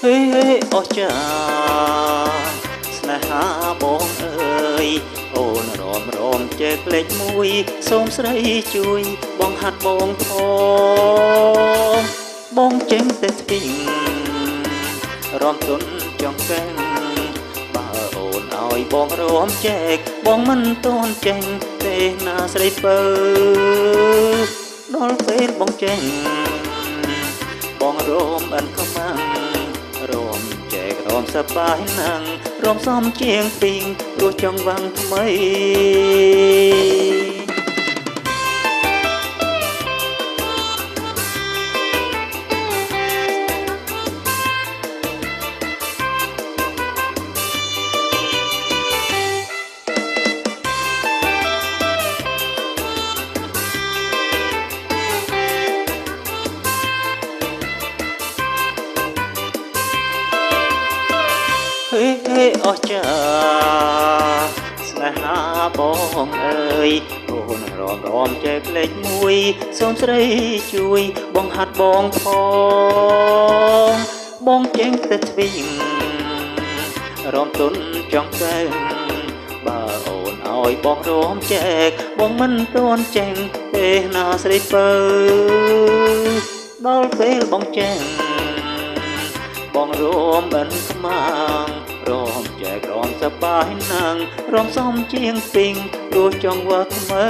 ហេអស្ចារ្យស្នេហាបងអើយអូនរំចែកលេខមួយសូមស្រីជួយបងហាត់បងផងបងចេញតែស្ពីងរំទុនចង់កែងបើអូនឲ្យបងរំចែកបងមិនតន់ចេញទេណាស្រីពើដល់ពេលបងចេញបងរំអិនខ្មាំងរំចែករំសប្បាយណាំងរំសំជាងពីងព្រោះចង់វាំងថ្មីហេអស្ចារ្យស្នេហាបងអើយអូនរំចែកលេខមួយសូមស្រីជួយបងហាត់បងផងបងចេញទៅទ្វីងរំទុនចង់កែងបើអូនឲ្យបងរំចែកបងមិនតន់ចេញទេណាស្រីពើដល់ពេលបងចេញបងរំបិនខ្មាំងរំចែករំសប្បាយណាំងរំសំជាងពីងព្រោះចង់វត្តថ្មី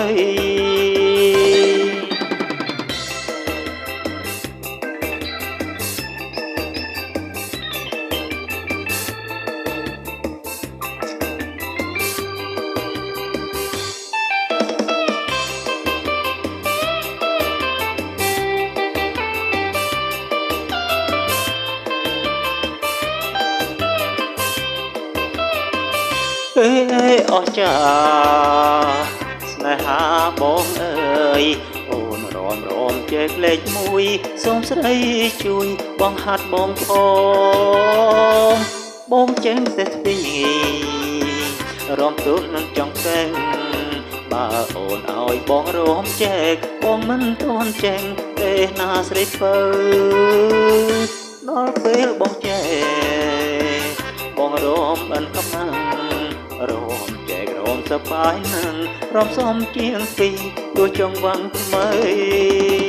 ហេអស្ចារ្យស្នេហាបងអើយអូនរំចែកលេខមួយសូមស្រីជួយបងហាត់បងផងបងចេញតែស្ពីរំទុននឹងចង់កែងបើអូនឲ្យបងរំចែកបងមិនតន់ចេញទេណាស្រីពើដល់ពេលបងចែកបងរំអិនខ្មាំងរំចែករំសប្បាយណាំងរំសំជាងពីព្រោះចង់វាំងថ្មី